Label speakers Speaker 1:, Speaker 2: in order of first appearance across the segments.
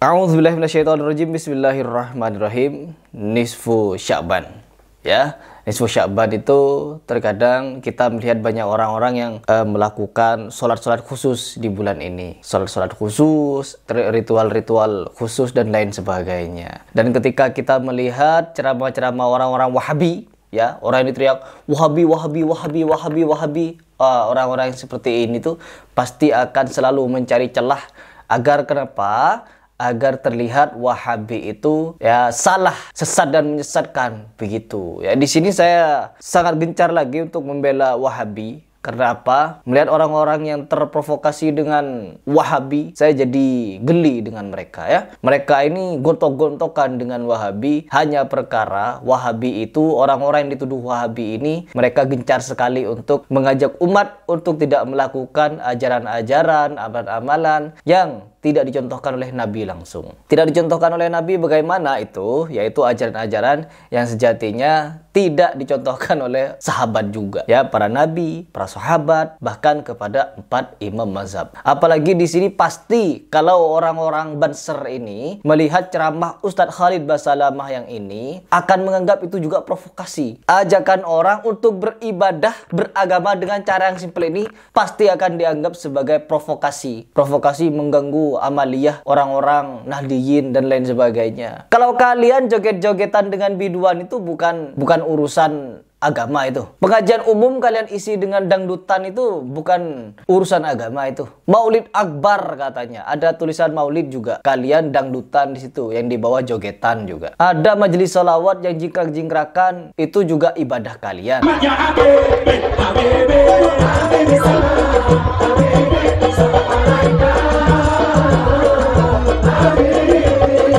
Speaker 1: A'udzubillahi minasyaitonirrajim. Bismillahirrahmanirrahim. Nisfu Sya'ban. Ya, nisfu Sya'ban itu terkadang kita melihat banyak orang-orang yang melakukan sholat-sholat khusus di bulan ini. Sholat-sholat khusus, ritual-ritual khusus dan lain sebagainya. Dan ketika kita melihat ceramah-ceramah orang-orang Wahabi, ya, orang ini teriak Wahabi, Wahabi, Wahabi, Wahabi, Wahabi. Orang-orang yang seperti ini tuh pasti akan selalu mencari celah agar kenapa? Agar terlihat Wahabi itu ya salah, sesat dan menyesatkan begitu. Ya, di sini saya sangat gencar lagi untuk membela Wahabi. Karena apa? Melihat orang-orang yang terprovokasi dengan Wahabi, saya jadi geli dengan mereka ya. Mereka ini gontok-gontokan dengan Wahabi hanya perkara Wahabi itu, orang-orang yang dituduh Wahabi ini, mereka gencar sekali untuk mengajak umat untuk tidak melakukan ajaran-ajaran, amalan-amalan yang tidak dicontohkan oleh Nabi langsung. Tidak dicontohkan oleh Nabi bagaimana itu? Yaitu ajaran-ajaran yang sejatinya tidak dicontohkan oleh sahabat juga. Ya, para nabi, para sahabat, bahkan kepada 4 imam mazhab. Apalagi di sini pasti kalau orang-orang Banser ini melihat ceramah Ustadz Khalid Basalamah yang ini akan menganggap itu juga provokasi. Ajakan orang untuk beribadah, beragama dengan cara yang simpel ini pasti akan dianggap sebagai provokasi. Provokasi mengganggu amaliyah orang-orang Nahdiyin dan lain sebagainya. Kalau kalian joget-jogetan dengan biduan itu bukan urusan agama itu. Pengajian umum kalian isi dengan dangdutan itu bukan urusan agama itu. Maulid Akbar katanya. Ada tulisan maulid juga. Kalian dangdutan di situ yang di bawah jogetan juga. Ada majelis salawat yang jingkrak-jingkrakan, itu juga ibadah kalian.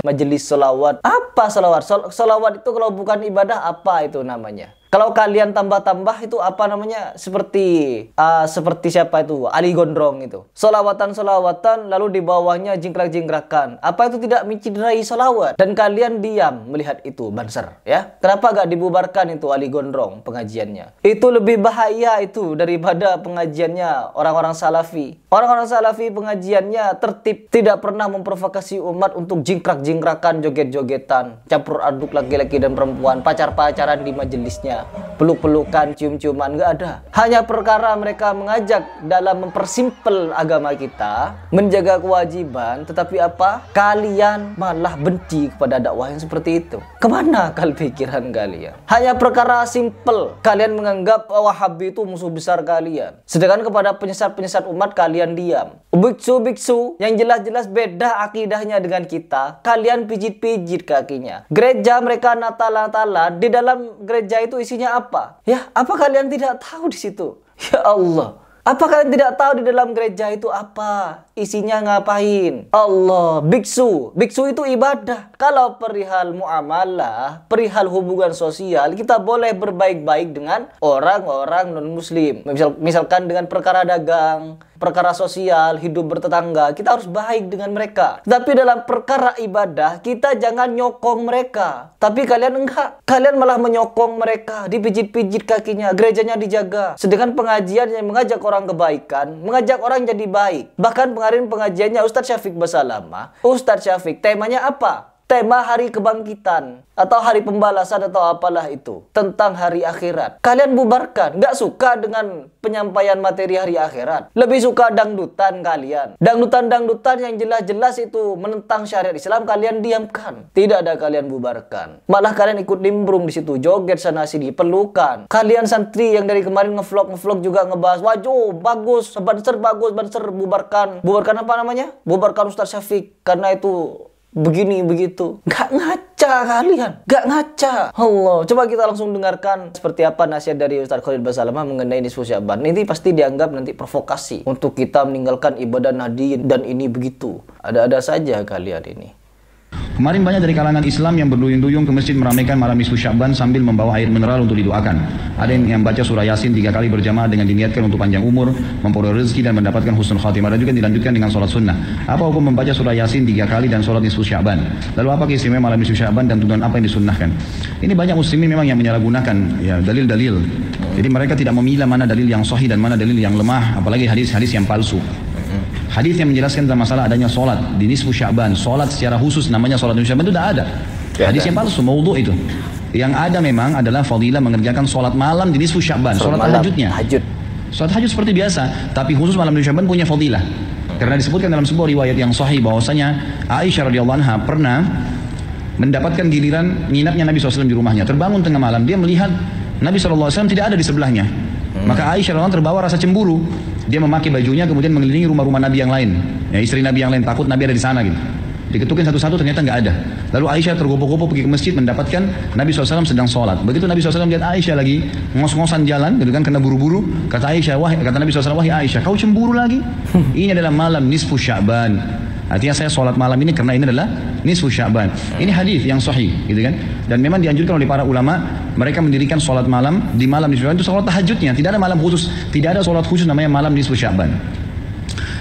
Speaker 1: Majelis salawat. Apa salawat? Salawat itu kalau bukan ibadah apa itu namanya? Kalau kalian tambah-tambah itu apa namanya? Seperti siapa itu? Ali Gondrong itu. Solawatan lalu di bawahnya jingkrak-jingkrakan. Apa itu tidak menciderai solawat? Dan kalian diam melihat itu, Banser, ya? Kenapa gak dibubarkan itu Ali Gondrong pengajiannya? Itu lebih bahaya itu daripada pengajiannya orang-orang Salafi. Orang-orang Salafi pengajiannya tertib, tidak pernah memprovokasi umat untuk jingkrak-jingkrakan, joget-jogetan, campur aduk laki-laki dan perempuan, pacar-pacaran di majelisnya, peluk-pelukan, cium-ciuman, nggak ada. Hanya perkara mereka mengajak dalam mempersimpel agama kita, menjaga kewajiban, tetapi apa? Kalian malah benci kepada dakwah yang seperti itu. Kemana pikiran kalian? Hanya perkara simpel, kalian menganggap Wahabi itu musuh besar kalian. Sedangkan kepada penyesat-penyesat umat kalian diam. Biksu-biksu yang jelas-jelas beda akidahnya dengan kita, kalian pijit-pijit kakinya. Gereja mereka Natal-Natalan, di dalam gereja itu isinya apa? Ya, apa kalian tidak tahu di situ? Ya Allah, apa kalian tidak tahu di dalam gereja itu apa? Isinya ngapain? Allah, biksu itu ibadah. Kalau perihal muamalah, perihal hubungan sosial, kita boleh berbaik-baik dengan orang-orang non-muslim. Misalkan dengan perkara dagang, perkara sosial, hidup bertetangga, kita harus baik dengan mereka. Tapi dalam perkara ibadah, kita jangan nyokong mereka. Tapi kalian enggak. Kalian malah menyokong mereka, dipijit-pijit kakinya, gerejanya dijaga. Sedangkan pengajian yang mengajak orang kebaikan, mengajak orang jadi baik. Bahkan kemarin pengajiannya Ustadz Syafiq Basalamah. Ustadz Syafiq, temanya apa? Tema hari kebangkitan atau hari pembalasan atau apalah itu, tentang hari akhirat. Kalian bubarkan. Nggak suka dengan penyampaian materi hari akhirat, lebih suka dangdutan kalian. Dangdutan yang jelas-jelas itu menentang syariat Islam, kalian diamkan. Tidak ada, kalian bubarkan. Malah kalian ikut nimbrung di situ, joget sana sini, pelukan. Kalian santri yang dari kemarin ngevlog juga ngebahas wajah bagus, Banser bagus, Banser bubarkan apa namanya? Bubarkan Ustadz Syafiq karena itu begini begitu. Gak ngaca kalian, gak ngaca. Allah, coba kita langsung dengarkan seperti apa nasihat dari Ustadz Khalid Basalamah mengenai nisfu Sya'ban. Ini pasti dianggap nanti provokasi untuk kita meninggalkan ibadah Nahdiyin dan ini begitu. Ada-ada saja kalian ini.
Speaker 2: Kemarin banyak dari kalangan Islam yang berduyun-duyun ke masjid meramaikan malam nisfu Sya'ban sambil membawa air mineral untuk didoakan. Ada yang baca surah Yasin 3 kali berjamaah dengan diniatkan untuk panjang umur, memperoleh rezeki dan mendapatkan husnul khatimah. Dan juga dilanjutkan dengan sholat sunnah. Apa hukum membaca surah Yasin 3 kali dan sholat nisfu Sya'ban? Lalu apa keistimewaan malam nisfu Sya'ban dan tuntunan apa yang disunnahkan? Ini banyak muslimin memang yang menyalahgunakan ya dalil-dalil. Jadi mereka tidak memilah mana dalil yang sahih dan mana dalil yang lemah, apalagi hadis-hadis yang palsu. Hadis yang menjelaskan tentang masalah adanya sholat di nisfu Sya'ban, sholat secara khusus namanya sholat nisfu Sya'ban itu tidak ada. Hadis yang palsu, maudhu itu. Yang ada memang adalah fadilah mengerjakan sholat malam di nisfu Sya'ban, sholat tahajudnya. Sholat tahajud seperti biasa, tapi khusus malam nisfu Sya'ban punya fadilah. Karena disebutkan dalam sebuah riwayat yang sahih bahwasanya Aisyah radhiyallahu anha pernah mendapatkan giliran nginapnya Nabi SAW di rumahnya. Terbangun tengah malam, dia melihat Nabi SAW tidak ada di sebelahnya. Maka Aisyah radhiyallahu anha terbawa rasa cemburu. Dia memakai bajunya kemudian mengelilingi rumah-rumah Nabi yang lain, ya, istri Nabi yang lain, takut Nabi ada di sana gitu. Diketukin satu-satu ternyata nggak ada. Lalu Aisyah tergopoh-gopoh pergi ke masjid mendapatkan Nabi SAW sedang sholat. Begitu Nabi SAW lihat Aisyah lagi ngos-ngosan jalan, gitu kan, kena buru-buru. Kata Nabi SAW, wahai Aisyah, kau cemburu lagi? Ini adalah malam nisfu Sya'ban. Artinya saya sholat malam ini karena ini adalah nisfu Sya'ban. Ini hadis yang sahih, gitu kan. Dan memang dianjurkan oleh para ulama, mereka mendirikan sholat malam di malam nisfu Sya'ban itu sholat tahajudnya. Tidak ada malam khusus, tidak ada sholat khusus namanya malam nisfu Sya'ban.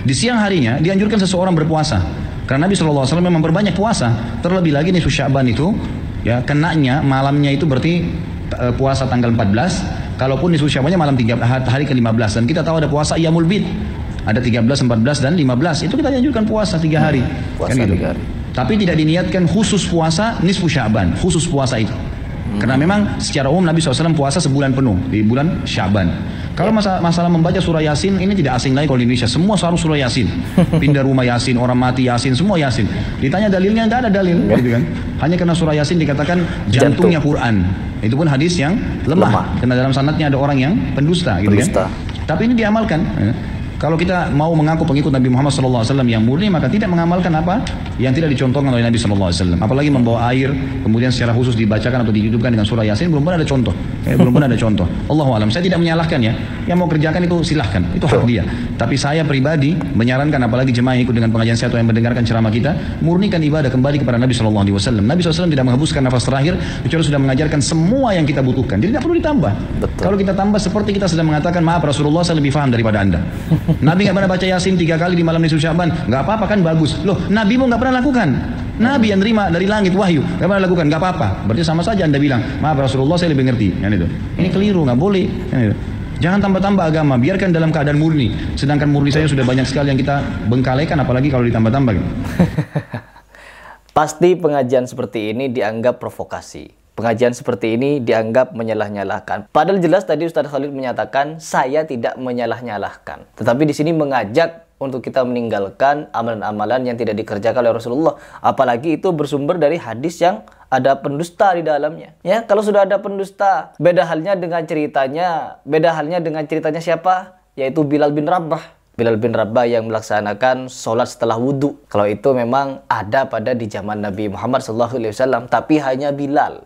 Speaker 2: Di siang harinya dianjurkan seseorang berpuasa. Karena Nabi SAW memang memperbanyak puasa. Terlebih lagi nisfu Sya'ban itu, ya, kenanya malamnya itu berarti puasa tanggal 14. Kalaupun nisfu Sya'bannya malam hari ke-15. Dan kita tahu ada puasa Ayyamul Bid. Ada 13, 14, dan 15. Itu kita dianjurkan puasa 3 hari.
Speaker 1: Puasa
Speaker 2: kan gitu.
Speaker 1: 3 hari.
Speaker 2: Tapi tidak diniatkan khusus puasa nisfu Sya'ban. Khusus puasa itu. Karena memang secara umum Nabi SAW puasa sebulan penuh. Di bulan Sya'ban. Kalau masalah membaca surah Yasin, ini tidak asing lagi kalau di Indonesia. Semua selalu surah Yasin. Pindah rumah Yasin, orang mati Yasin, semua Yasin. Ditanya dalilnya, nggak ada dalil. Gitu kan. Hanya karena surah Yasin dikatakan jantungnya Quran. Itu pun hadis yang lemah. Karena dalam sanadnya ada orang yang pendusta. Gitu kan. Tapi ini diamalkan. Kalau kita mau mengaku pengikut Nabi Muhammad SAW yang murni, maka tidak mengamalkan apa yang tidak dicontohkan oleh Nabi SAW. Apalagi membawa air, kemudian secara khusus dibacakan atau dihidupkan dengan surah Yasin, belum pernah ada contoh. Belum pernah ada contoh. Allahu a'lam. Saya tidak menyalahkan ya. Yang mau kerjakan itu silahkan. Itu hak dia. Tapi saya pribadi menyarankan, apalagi jemaah yang ikut dengan pengajian saya atau yang mendengarkan ceramah kita, murnikan ibadah kembali kepada Nabi SAW. Nabi SAW tidak menghembuskan nafas terakhir kecuali sudah mengajarkan semua yang kita butuhkan. Jadi tidak perlu ditambah. Betul. Kalau kita tambah seperti kita sedang mengatakan, maaf Rasulullah, saya lebih paham daripada Anda. Nabi nggak pernah baca Yasin 3 kali di malam nisfu Sya'ban, nggak apa-apa kan, bagus. Loh, Nabi mau nggak pernah lakukan. Nabi yang terima dari langit wahyu, nggak pernah lakukan, nggak apa-apa. Berarti sama saja Anda bilang, maaf Rasulullah, saya lebih ngerti. Kan itu. Ini keliru, nggak boleh. Kan itu. Jangan tambah-tambah agama, biarkan dalam keadaan murni. Sedangkan murni saya sudah banyak sekali yang kita bengkalekan, apalagi kalau ditambah-tambah. Gitu.
Speaker 1: Pasti pengajian seperti ini dianggap provokasi. Pengajian seperti ini dianggap menyalah-nyalahkan. Padahal jelas tadi Ustaz Khalid menyatakan saya tidak menyalah-nyalahkan. Tetapi di sini mengajak untuk kita meninggalkan amalan-amalan yang tidak dikerjakan oleh Rasulullah. Apalagi itu bersumber dari hadis yang ada pendusta di dalamnya. Ya, kalau sudah ada pendusta, beda halnya dengan ceritanya siapa? Yaitu Bilal bin Rabah. Bilal bin Rabah yang melaksanakan sholat setelah wudhu. Kalau itu memang ada di zaman Nabi Muhammad SAW, tapi hanya Bilal.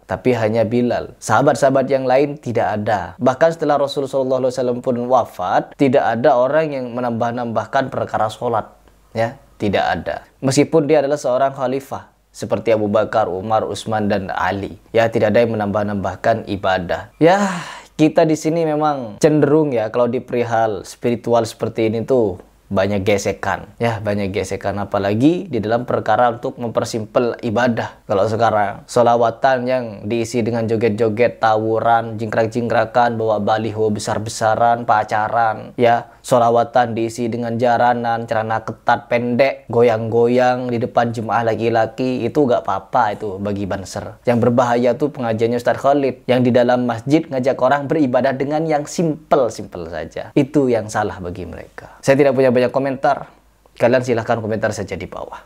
Speaker 1: Sahabat-sahabat yang lain tidak ada. Bahkan setelah Rasulullah SAW pun wafat, tidak ada orang yang menambah-nambahkan perkara sholat. Ya, tidak ada. Meskipun dia adalah seorang khalifah seperti Abu Bakar, Umar, Utsman, dan Ali. Ya, tidak ada yang menambah-nambahkan ibadah. Ya, kita di sini memang cenderung ya kalau di perihal spiritual seperti ini tuh banyak gesekan. Ya, banyak gesekan, apalagi di dalam perkara untuk mempersimpel ibadah. Kalau sekarang sholawatan yang diisi dengan joget-joget, tawuran, jingkrak-jingkrakan, bawa baliho besar-besaran, pacaran, ya, sholawatan diisi dengan jaranan, celana ketat pendek, goyang-goyang di depan jemaah laki-laki, itu gak apa-apa itu bagi banser. Yang berbahaya tuh pengajiannya Ustaz Khalid, yang di dalam masjid ngajak orang beribadah dengan yang simple-simple saja. Itu yang salah bagi mereka. Saya tidak punya banyak komentar. Kalian silahkan komentar saja di bawah.